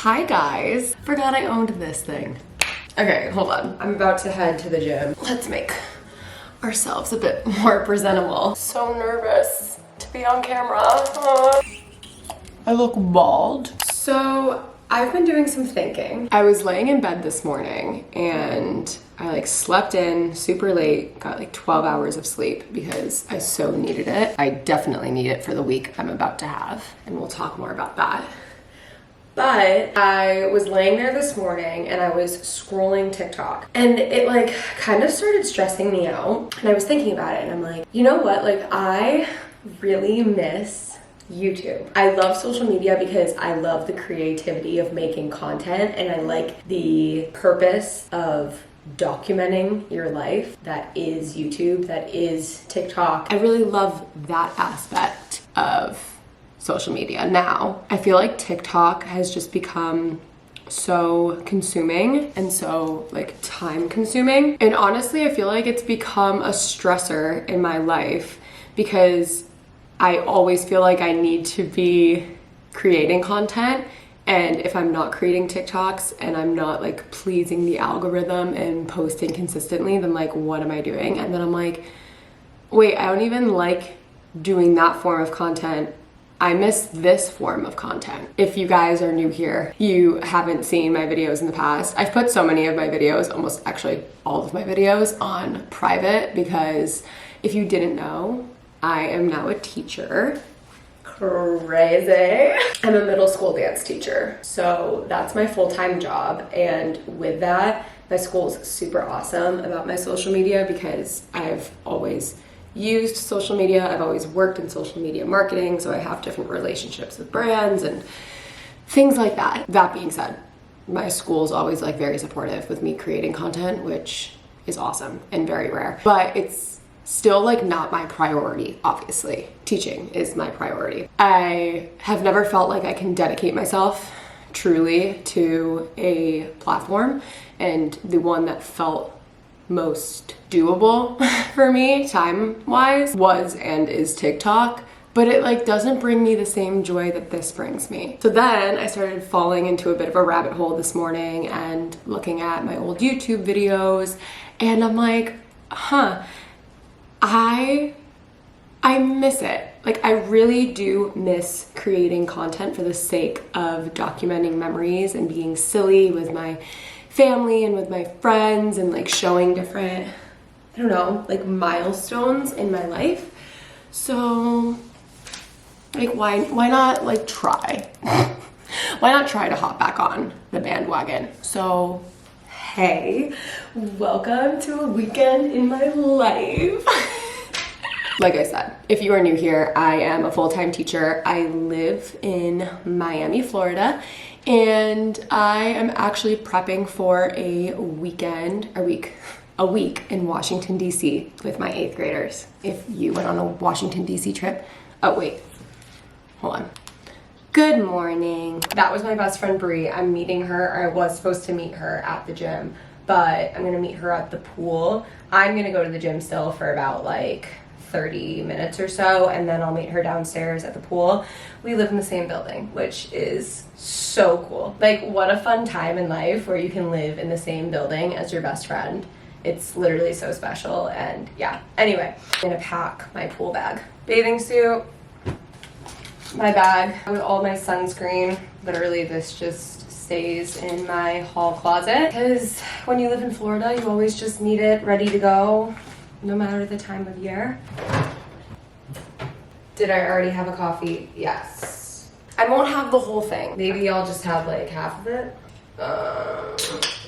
Hi guys. Forgot I owned this thing. Okay, hold on. I'm about to head to the gym. Let's make ourselves a bit more presentable. So nervous to be on camera. I look bald. So I've been doing some thinking. I was laying in bed this morning and I slept in super late, got 12 hours of sleep because I so needed it. I definitely need it for the week I'm about to have, and we'll talk more about that. But I was laying there this morning and I was scrolling TikTok and it kind of started stressing me out, and I was thinking about it and I'm like, you know what? I really miss YouTube. I love social media because I love the creativity of making content, and I like the purpose of documenting your life that is YouTube, that is TikTok. I really love that aspect of social media. Now, I feel like TikTok has just become so consuming and so time consuming. And honestly, I feel like it's become a stressor in my life because I always feel like I need to be creating content. And if I'm not creating TikToks and I'm not pleasing the algorithm and posting consistently, then what am I doing? And then I'm like, wait, I don't even like doing that form of content. I miss this form of content. If you guys are new here, you haven't seen my videos in the past. I've put so many of my videos, almost actually all of my videos, on private because if you didn't know, I am now a teacher. Crazy. I'm a middle school dance teacher. So that's my full-time job. And with that, my school's super awesome about my social media because I've always used social media. I've always worked in social media marketing, so I have different relationships with brands and things like that. That being said, my school's always very supportive with me creating content, which is awesome and very rare. But it's still not my priority, obviously. Teaching is my priority. I have never felt like I can dedicate myself truly to a platform, and the one that felt most doable for me time-wise was and is TikTok, but it doesn't bring me the same joy that this brings me. So then I started falling into a bit of a rabbit hole this morning and looking at my old YouTube videos, and I'm like, I miss it. I really do miss creating content for the sake of documenting memories and being silly with my family and with my friends and showing different, I don't know, milestones in my life. So why not try? Why not try to hop back on the bandwagon? So hey, welcome to a weekend in my life. Like I said, if you are new here, I am a full-time teacher. I live in Miami, Florida, and I am actually prepping for a week in Washington, D.C. with my 8th graders. If you went on a Washington, D.C. trip. Oh, wait. Hold on. Good morning. That was my best friend, Bree. I'm meeting her, or I was supposed to meet her at the gym, but I'm gonna meet her at the pool. I'm gonna go to the gym still for about 30 minutes or so, and then I'll meet her downstairs at the pool. We live in the same building, which is so cool. What a fun time in life where you can live in the same building as your best friend. It's literally so special, and yeah. Anyway, I'm gonna pack my pool bag. Bathing suit, my bag with all my sunscreen. Literally, this just stays in my hall closet because when you live in Florida, you always just need it ready to go, no matter the time of year. Did I already have a coffee? Yes. I won't have the whole thing. Maybe I'll just have half of it.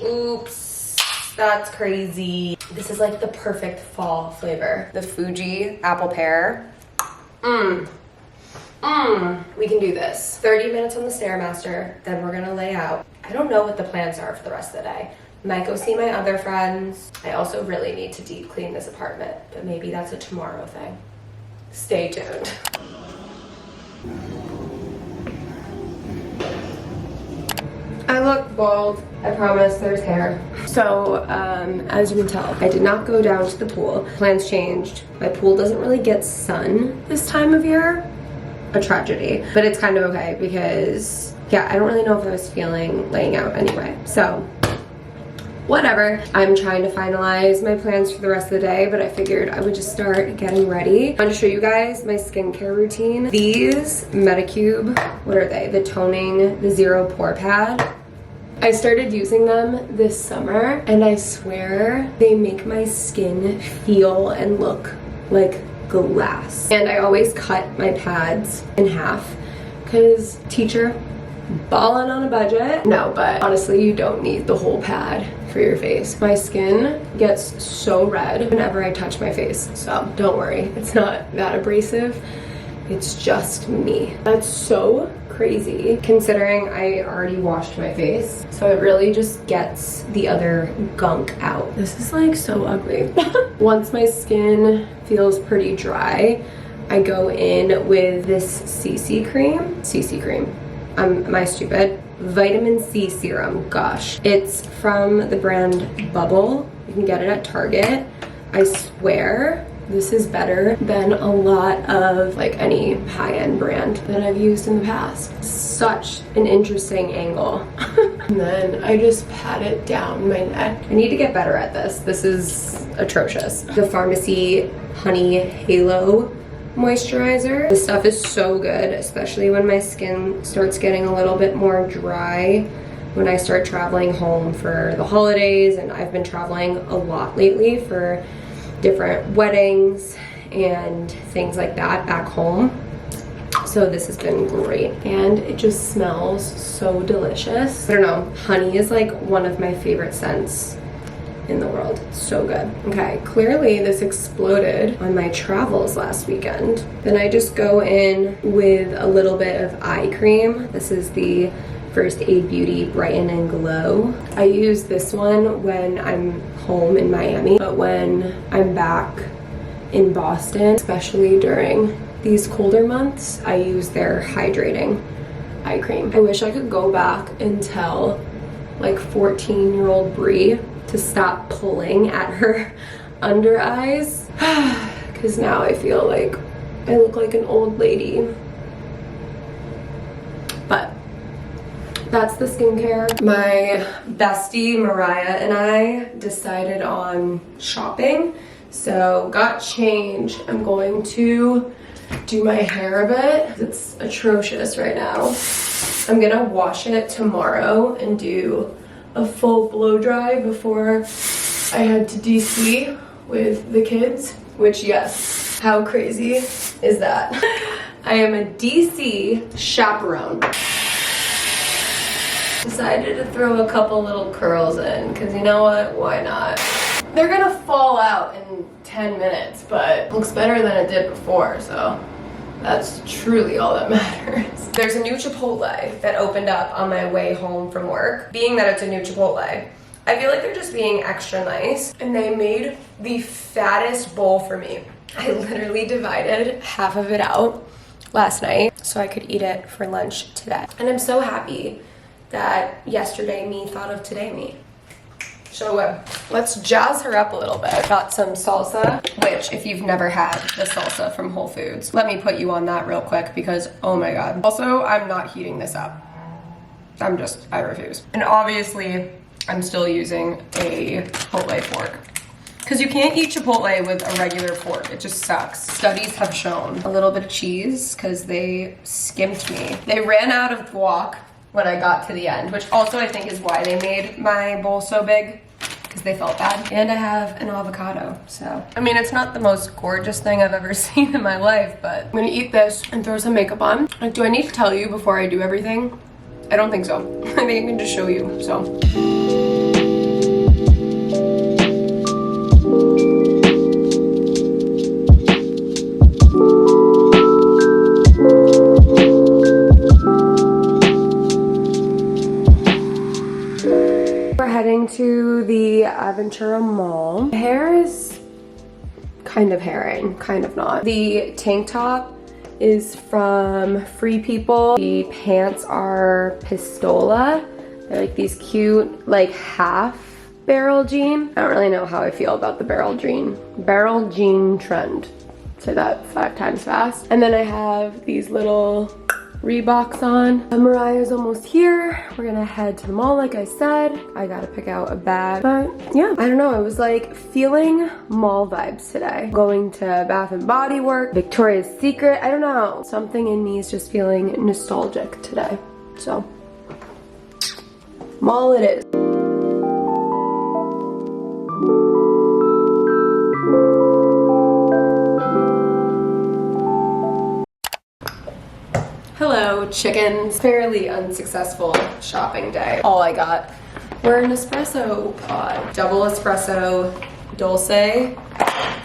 Oops, that's crazy. This is the perfect fall flavor. The Fuji apple pear. We can do this. 30 minutes on the Stairmaster, then we're gonna lay out. I don't know what the plans are for the rest of the day. Might go see my other friends. I also really need to deep clean this apartment, but maybe that's a tomorrow thing. Stay tuned. I look bald. I promise there's hair. So, as you can tell, I did not go down to the pool. Plans changed. My pool doesn't really get sun this time of year. A tragedy. But it's kind of okay because yeah, I don't really know if I was feeling laying out anyway. So whatever. I'm trying to finalize my plans for the rest of the day, but I figured I would just start getting ready. I'm going to show you guys my skincare routine. These Medicube, what are they? The toning, the zero pore pad. I started using them this summer, and I swear they make my skin feel and look like glass. And I always cut my pads in half because teacher, ballin' on a budget. No, but honestly, you don't need the whole pad for your face. My skin gets so red whenever I touch my face, so don't worry, it's not that abrasive. It's just me. That's so crazy considering I already washed my face, so it really just gets the other gunk out. This is like so ugly. Once my skin feels pretty dry, I go in with this CC cream. Am I stupid? Vitamin C serum, gosh. It's from the brand Bubble. You can get it at Target. I swear this is better than a lot of like any high-end brand that I've used in the past. Such an interesting angle. And then I just pat it down my neck. I need to get better at this. This is atrocious. The Pharmacy Honey Halo moisturizer. This stuff is so good, especially when my skin starts getting a little bit more dry when I start traveling home for the holidays, and I've been traveling a lot lately for different weddings and things like that back home. So this has been great, and it just smells so delicious. I don't know, honey is like one of my favorite scents in the world. It's so good. Okay, clearly this exploded on my travels last weekend. Then I just go in with a little bit of eye cream. This is the First Aid Beauty Brighten and Glow. I use this one when I'm home in Miami, but when I'm back in Boston, especially during these colder months, I use their hydrating eye cream. I wish I could go back and tell like 14-year-old Brie to stop pulling at her under eyes, because now I feel like I look like an old lady. But that's the skincare. My bestie Mariah and I decided on shopping, so got changed. I'm going to do my hair a bit. It's atrocious right now. I'm gonna wash it tomorrow and do a full blow dry before I head to DC with the kids, which, yes, how crazy is that? I am a DC chaperone. Decided to throw a couple little curls in, because you know what, why not? They're gonna fall out in 10 minutes, but it looks better than it did before, so that's truly all that matters. There's a new Chipotle that opened up on my way home from work. Being that it's a new Chipotle, I feel like they're just being extra nice, and they made the fattest bowl for me. I literally divided half of it out last night so I could eat it for lunch today. And I'm so happy that yesterday me thought of today me. So let's jazz her up a little bit. I got some salsa, which if you've never had the salsa from Whole Foods, let me put you on that real quick because, oh my God. Also, I'm not heating this up. I refuse. And obviously, I'm still using a Chipotle fork, because you can't eat Chipotle with a regular fork. It just sucks. Studies have shown. A little bit of cheese, because they skimped me. They ran out of guac when I got to the end, which also I think is why they made my bowl so big, because they felt bad. And I have an avocado, so. I mean, it's not the most gorgeous thing I've ever seen in my life, but I'm gonna eat this and throw some makeup on. Like, do I need to tell you before I do everything? I don't think so. I think I can just show you, so. Heading to the Aventura Mall. My hair is kind of herring, kind of not. The tank top is from Free People. The pants are Pistola. They're like these cute, like half barrel jean. I don't really know how I feel about the barrel jean trend. Say that 5 times fast. And then I have these little Reeboks on. Mariah's almost here. We're gonna head to the mall like I said. I gotta pick out a bag. But yeah, I don't know. I was like feeling mall vibes today. Going to Bath and Body Works, Victoria's Secret. I don't know. Something in me is just feeling nostalgic today. So, mall it is. Hello, chickens. Fairly unsuccessful shopping day. All I got were an espresso pod. Double espresso dulce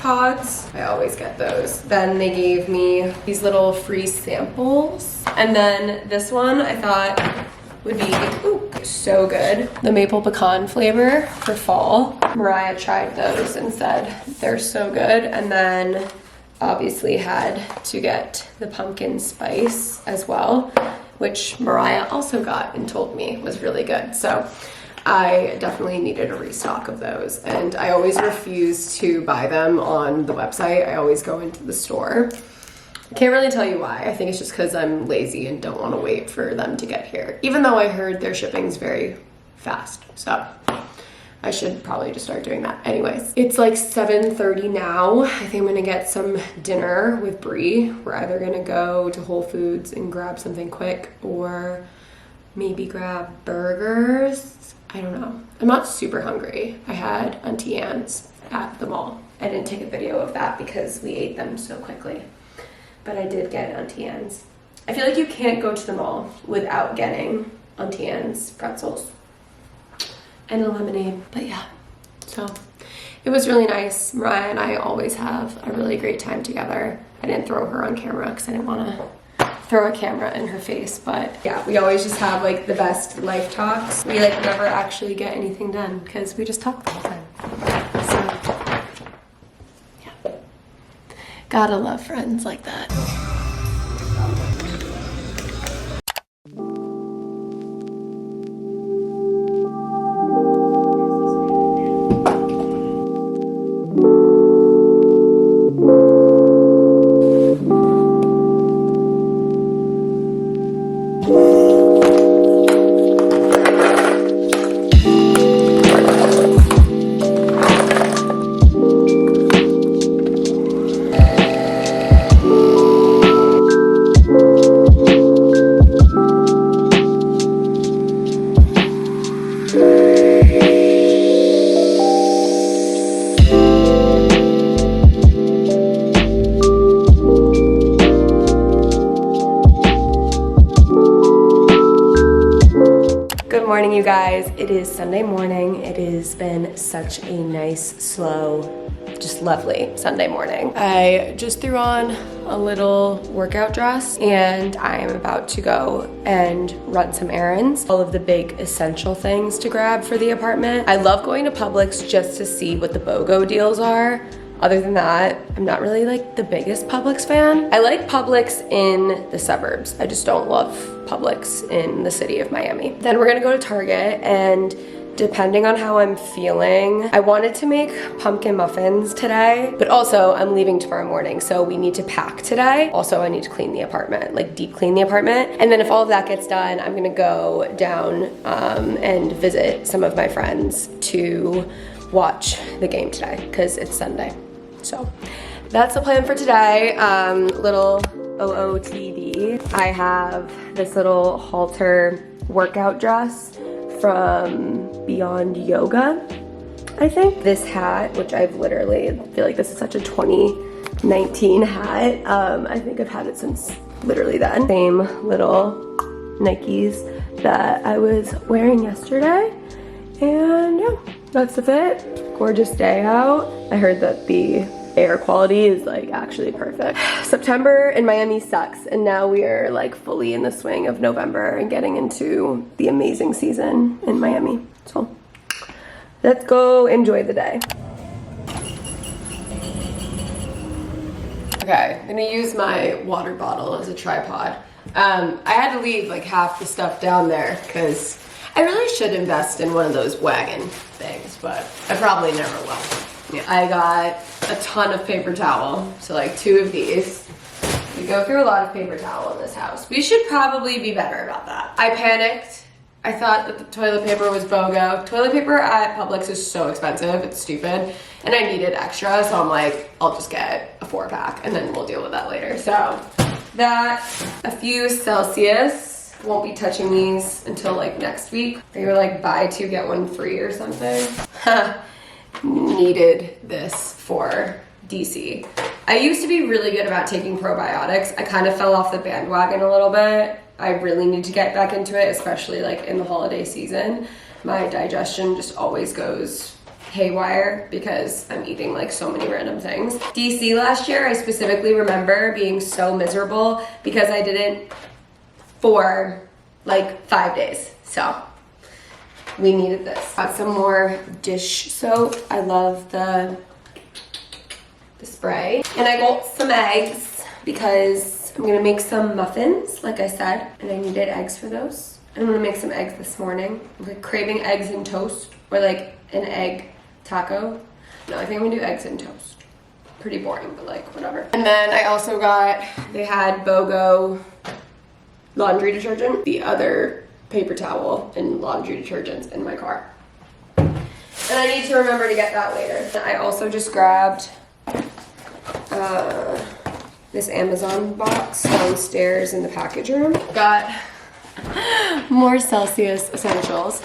pods. I always get those. Then they gave me these little free samples. And then this one I thought would be so good. The maple pecan flavor for fall. Mariah tried those and said they're so good. And then obviously had to get the pumpkin spice as well, which Mariah also got and told me was really good. So I definitely needed a restock of those, and I always refuse to buy them on the website. I always go into the store. I can't really tell you why. I think it's just because I'm lazy and don't want to wait for them to get here, even though I heard their shipping's very fast. So I should probably just start doing that. Anyways, it's like 7:30 now. I think I'm gonna get some dinner with Brie. We're either gonna go to Whole Foods and grab something quick or maybe grab burgers. I don't know. I'm not super hungry. I had Auntie Anne's at the mall. I didn't take a video of that because we ate them so quickly, but I did get Auntie Anne's. I feel like you can't go to the mall without getting Auntie Anne's pretzels and a lemonade. But yeah, so it was really nice. Mariah and I always have a really great time together. I didn't throw her on camera because I didn't want to throw a camera in her face, but yeah, we always just have like the best life talks. We like never actually get anything done because we just talk the whole time. So yeah, gotta love friends like that. Good morning, you guys. It is Sunday morning. It has been such a nice, slow, just lovely Sunday morning. I just threw on a little workout dress and I'm about to go and run some errands. All of the big essential things to grab for the apartment. I love going to Publix just to see what the BOGO deals are. Other than that, I'm not really like the biggest Publix fan. I like Publix in the suburbs. I just don't love Publix in the city of Miami. Then we're gonna go to Target, and depending on how I'm feeling, I wanted to make pumpkin muffins today, but also I'm leaving tomorrow morning, so we need to pack today. Also, I need to clean the apartment, like deep clean the apartment. And then if all of that gets done, I'm gonna go down and visit some of my friends to watch the game today, because it's Sunday. So that's the plan for today. Little OOTD. I have this little halter workout dress from Beyond Yoga, I think. This hat, which I've literally, feel like this is such a 2019 hat. I think I've had it since literally then. Same little Nikes that I was wearing yesterday. And yeah, that's the fit. Gorgeous day out. I heard that the air quality is like actually perfect. September in Miami sucks, and now we are like fully in the swing of November and getting into the amazing season in Miami. So let's go enjoy the day. Okay, I'm gonna use my water bottle as a tripod. I had to leave like half the stuff down there because I really should invest in one of those wagon things, but I probably never will. Yeah. I got a ton of paper towel, so like 2 of these We go through a lot of paper towel in this house. We should probably be better about that. I panicked. I thought that the toilet paper was BOGO. Toilet paper at Publix is so expensive, it's stupid. And I needed extra, so I'm like, I'll just get a 4-pack and then we'll deal with that later. So that, a few Celsius. Won't be touching these until like next week. They were like buy 2 get 1 free or something. Needed this for DC. I used to be really good about taking probiotics. I kind of fell off the bandwagon a little bit. I really need to get back into it, especially like in the holiday season. My digestion just always goes haywire because I'm eating like so many random things. DC last year, I specifically remember being so miserable because I didn't for like 5 days. So we needed this. Got some more dish soap. I love the spray. And I got some eggs because I'm gonna make some muffins, like I said, and I needed eggs for those. I'm gonna make some eggs this morning. I'm like craving eggs and toast, or like an egg taco. No, I think I'm gonna do eggs and toast. Pretty boring, but like whatever. And then I also got, they had BOGO laundry detergent, the other paper towel and laundry detergents in my car. And I need to remember to get that later. I also just grabbed this Amazon box downstairs in the package room. Got more Celsius essentials.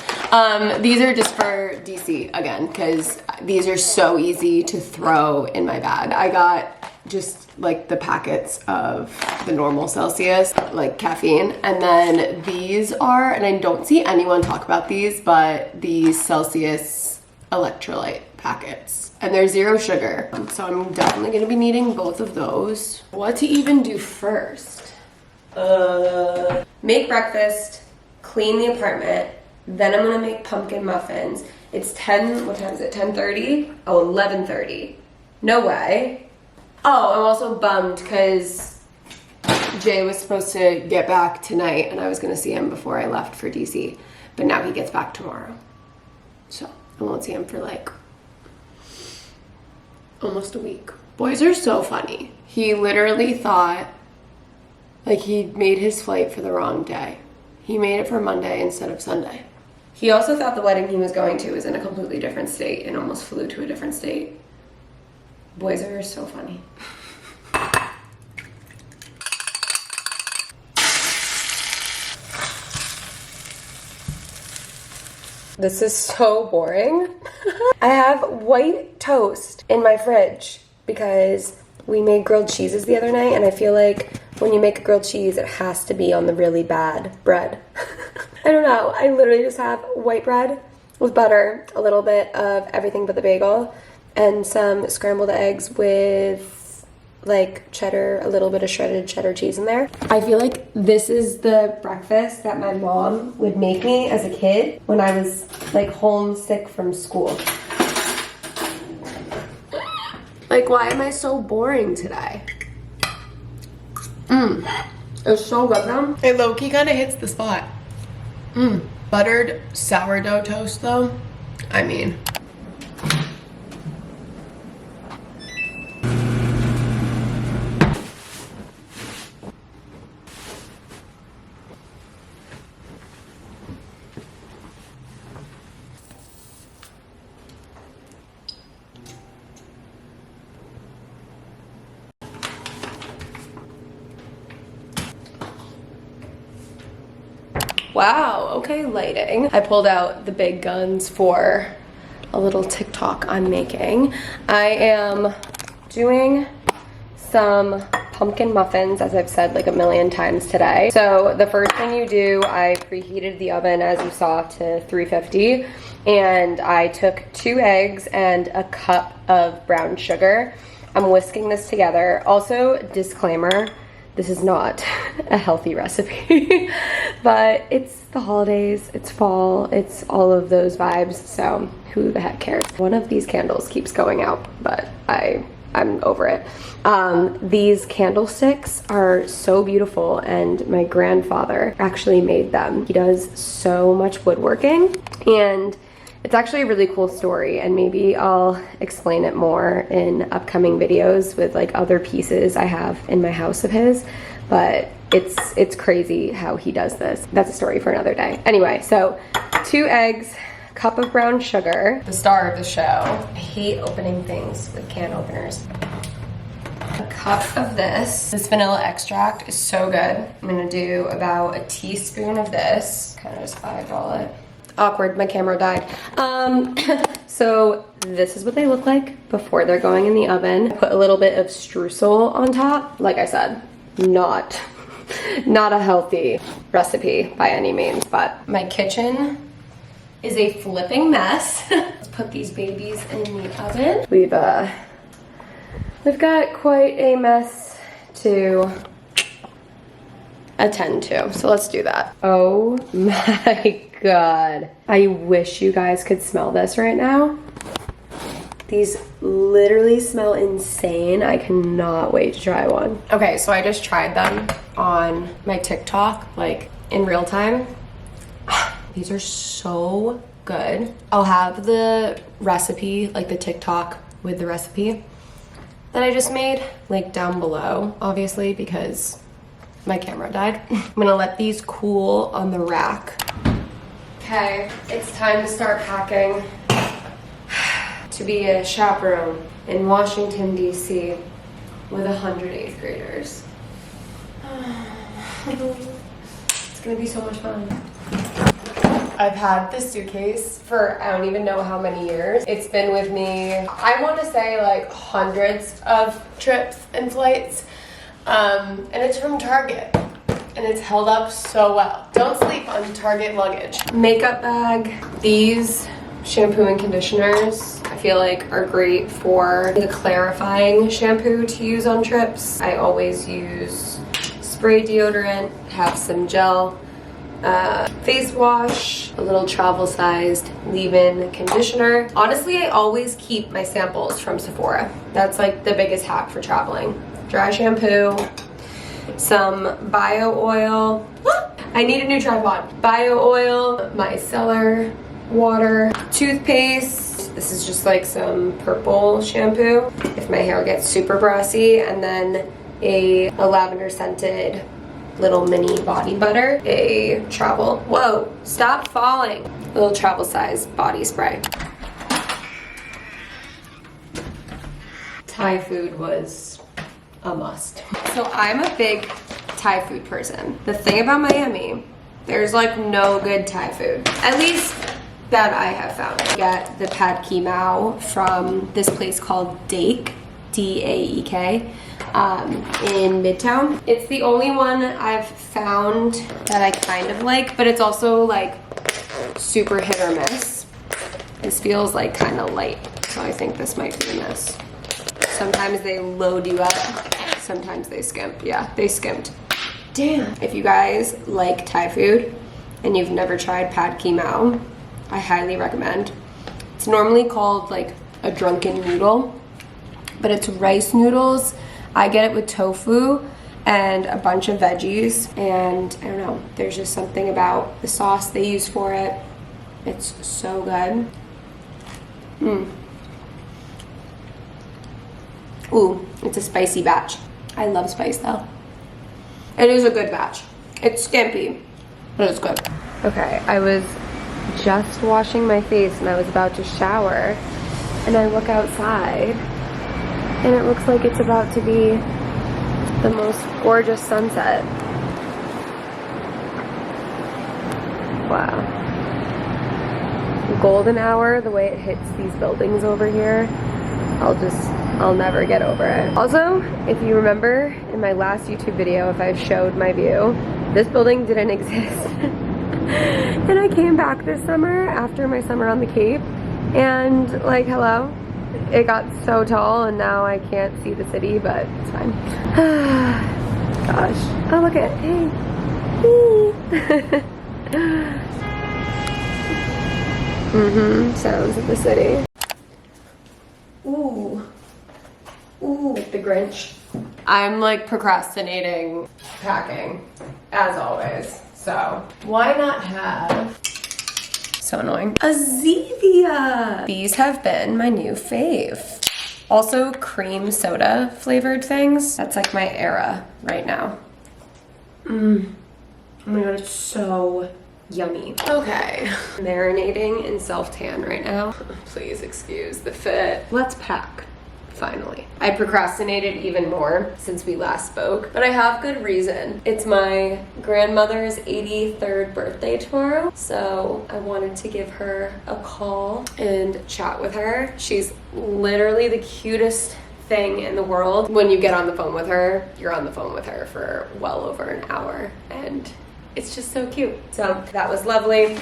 These are just for DC again, because these are so easy to throw in my bag. I got just like the packets of the normal Celsius, like caffeine, and then these are, and I don't see anyone talk about these, but these Celsius electrolyte packets, and they're 0 sugar, so I'm definitely gonna be needing both of those. What to even do first? Make breakfast, clean the apartment, then I'm gonna make pumpkin muffins. It's 10, what time is it, 10:30? Oh, 11:30. No way. Oh, I'm also bummed because Jay was supposed to get back tonight and I was gonna see him before I left for DC, but now he gets back tomorrow. So I won't see him for like almost a week. Boys are so funny. He literally thought, like, he made his flight for the wrong day. He made it for Monday instead of Sunday. He also thought the wedding he was going to was in a completely different state and almost flew to a different state. Boys are so funny. This is so boring. I have white toast in my fridge because we made grilled cheeses the other night, and I feel like when you make a grilled cheese, it has to be on the really bad bread. I don't know. I literally just have white bread with butter, a little bit of everything but the bagel, and some scrambled eggs with like cheddar, a little bit of shredded cheddar cheese in there. I feel like this is the breakfast that my mom would make me as a kid when I was like homesick from school. Like, why am I so boring today? It's so good though. It low-key kind of hits the spot. Buttered sourdough toast though, I mean. Wow, okay, lighting. I pulled out the big guns for a little TikTok I'm making. I am doing some pumpkin muffins, as I've said like a million times today. So the first thing you do, I preheated the oven, as you saw, to 350, and I took 2 eggs and a cup of brown sugar. I'm whisking this together. Also, disclaimer, this is not a healthy recipe, but it's the holidays, it's fall, it's all of those vibes, so who the heck cares? One of these candles keeps going out, but I'm over it. These candlesticks are so beautiful, and my grandfather actually made them. He does so much woodworking, and It's actually a really cool story, and maybe I'll explain it more in upcoming videos with like other pieces I have in my house of his, but it's crazy how he does this. That's a story for another day. Anyway, so 2 eggs, cup of brown sugar, the star of the show. I hate opening things with can openers. A cup of this. This vanilla extract is so good. I'm gonna do about a teaspoon of this. Kind of just eyeball it. Awkward, my camera died. So this is what they look like before they're going in the oven. Put a little bit of streusel on top. Like I said, not a healthy recipe by any means, but my kitchen is a flipping mess. Let's put these babies in the oven. We've got quite a mess to attend to, so let's do that. Oh my God. I wish you guys could smell this right now. These literally smell insane. I cannot wait to try one. Okay, so I just tried them on my TikTok, like in real time. These are so good. I'll have the recipe, like the TikTok with the recipe that I just made, like down below, obviously, because my camera died. I'm gonna let these cool on the rack. Okay, it's time to start packing to be a chaperone in Washington, D.C. with 100 8th graders. It's gonna be so much fun. I've had this suitcase for I don't even know how many years. It's been with me, I want to say like hundreds of trips and flights. And it's from Target. And it's held up so well. Don't sleep on Target luggage. Makeup bag. These shampoo and conditioners I feel like are great for the clarifying shampoo to use on trips. I always use spray deodorant, have some gel, face wash, a little travel-sized leave-in conditioner. Honestly, I always keep my samples from Sephora. That's like the biggest hack for traveling. Dry shampoo, some bio oil. I need a new tripod. Bio oil, micellar water, toothpaste. This is just like some purple shampoo if my hair gets super brassy, and then a lavender scented little mini body butter, a travel, whoa, stop falling, a little travel size body spray. Thai food was a must. So I'm a big Thai food person. The thing about Miami, there's like no good Thai food, at least that I have found. I get the pad ki mao from this place called Daek, D-A-E-K, in Midtown. It's the only one I've found that I kind of like, but it's also like super hit or miss. This feels like kind of light, so I think this might be a miss. Sometimes they load you up, sometimes they skimp. Yeah, they skimped. Damn. If you guys like Thai food and you've never tried pad ki mao, I highly recommend. It's normally called like a drunken noodle, but it's rice noodles. I get it with tofu and a bunch of veggies, and I don't know, there's just something about the sauce they use for it. It's so good. Ooh, it's a spicy batch. I love spice though. It is a good batch. It's skimpy, but it's good. Okay, I was just washing my face and I was about to shower, and I look outside and it looks like it's about to be the most gorgeous sunset. Wow. Golden hour, the way it hits these buildings over here, I'll never get over it. Also, if you remember in my last YouTube video, if I showed my view, this building didn't exist. And I came back this summer after my summer on the Cape, and like, hello, it got so tall and now I can't see the city, but it's fine. Gosh. Oh, look at, hey. Sounds of the city. Ooh. Ooh, the Grinch. I'm like procrastinating packing, as always. So why not have So annoying. Azevia. These have been my new fave. Also cream soda flavored things. That's like my era right now. Oh my god, it's so yummy. Okay, marinating in self-tan right now. Please excuse the fit. Let's pack. Finally. I procrastinated even more since we last spoke, but I have good reason. It's my grandmother's 83rd birthday tomorrow, so I wanted to give her a call and chat with her. She's literally the cutest thing in the world. When you get on the phone with her, you're on the phone with her for well over an hour, and it's just so cute. So that was lovely.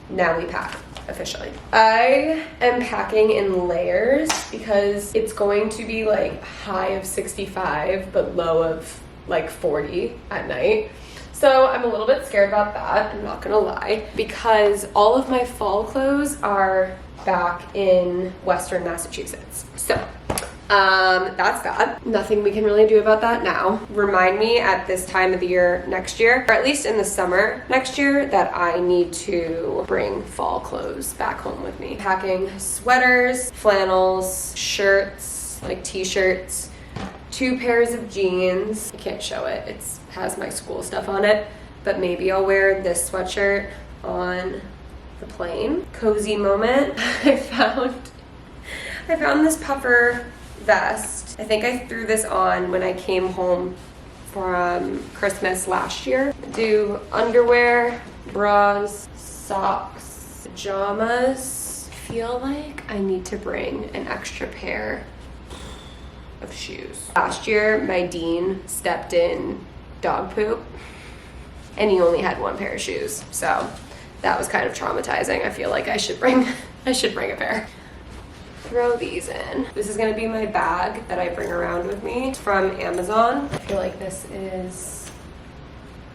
Now we pack. Officially. I am packing in layers because it's going to be like high of 65 but low of like 40 at night. So I'm a little bit scared about that, I'm not gonna lie, because all of my fall clothes are back in Western Massachusetts. So that's that. Nothing we can really do about that now. Remind me at this time of the year next year, or at least in the summer next year, that I need to bring fall clothes back home with me. Packing sweaters, flannels, shirts, like t-shirts, 2 pairs of jeans. I can't show it, it has my school stuff on it, but maybe I'll wear this sweatshirt on the plane. Cozy moment. I found this puffer vest. I think I threw this on when I came home from Christmas last year. Do underwear, bras, socks, pajamas. I feel like I need to bring an extra pair of shoes. Last year, my dean stepped in dog poop and he only had 1 pair of shoes. So that was kind of traumatizing. I feel like I should bring a pair. Throw these in. This is gonna be my bag that I bring around with me. It's from Amazon. I feel like this is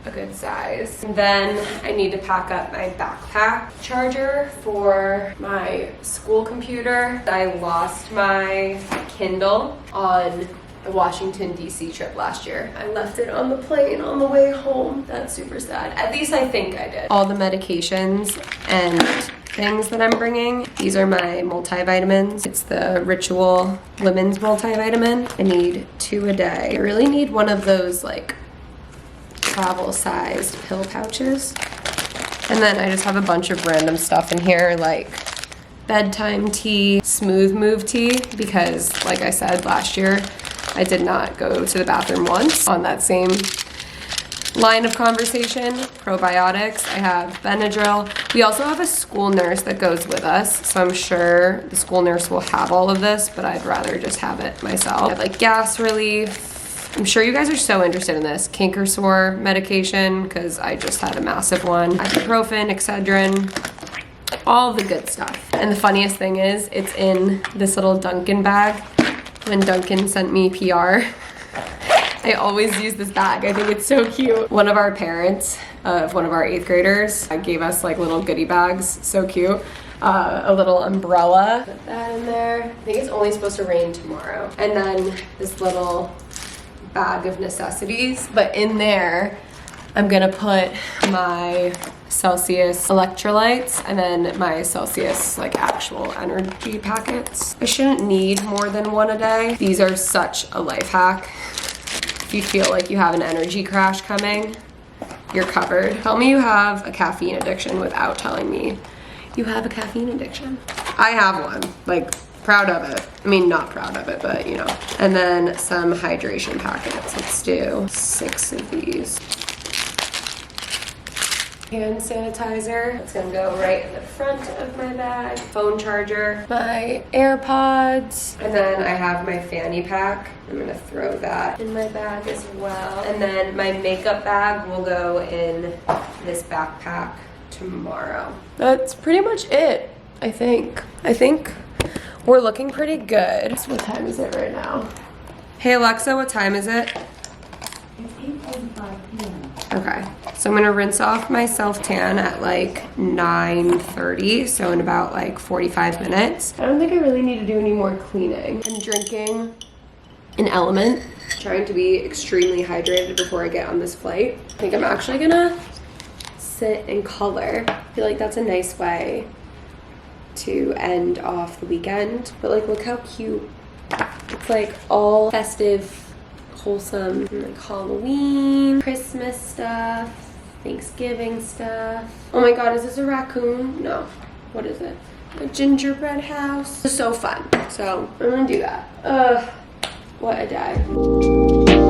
a good size. And then I need to pack up my backpack charger for my school computer. I lost my Kindle on the Washington DC trip last year. I left it on the plane on the way home. That's super sad. At least I think I did. All the medications and things that I'm bringing. These are my multivitamins. It's the Ritual Women's Multivitamin. I need 2 a day. I really need one of those like travel-sized pill pouches. And then I just have a bunch of random stuff in here like bedtime tea, smooth move tea, because like I said last year, I did not go to the bathroom once. On that same line of conversation, probiotics, I have Benadryl. We also have a school nurse that goes with us, so I'm sure the school nurse will have all of this, but I'd rather just have it myself. I have like gas relief. I'm sure you guys are so interested in this. Canker sore medication, because I just had a massive one. Ibuprofen, Excedrin, all the good stuff. And the funniest thing is, it's in this little Dunkin' bag. When Dunkin' sent me PR, I always use this bag. I think it's so cute. One of our parents of one of our 8th graders gave us like little goodie bags. So cute. A little umbrella. Put that in there. I think it's only supposed to rain tomorrow. And then this little bag of necessities. But in there, I'm gonna put my Celsius electrolytes and then my Celsius like actual energy packets. I shouldn't need more than 1 a day. These are such a life hack. If you feel like you have an energy crash coming, you're covered. Tell me you have a caffeine addiction without telling me you have a caffeine addiction. I have one, like proud of it. I mean, not proud of it, but you know. And then some hydration packets. Let's do 6 of these. Hand sanitizer. It's gonna go right in the front of my bag. Phone charger, my AirPods, and then I have my fanny pack. I'm gonna throw that in my bag as well. And then my makeup bag will go in this backpack tomorrow. That's pretty much it, I think. I think we're looking pretty good. What time is it right now? Hey Alexa, what time is it? It's 8:45 p.m. Okay, so I'm gonna rinse off my self-tan at like 9:30, so in about like 45 minutes. I don't think I really need to do any more cleaning. I'm drinking an Element, trying to be extremely hydrated before I get on this flight. I think I'm actually gonna sit and color. I feel like that's a nice way to end off the weekend. But like, look how cute. It's like all festive, wholesome, and like Halloween, Christmas stuff, Thanksgiving stuff. Oh my god, is this a raccoon? No. What is it? A gingerbread house. It's so fun. So I'm gonna do that. Ugh, what a day.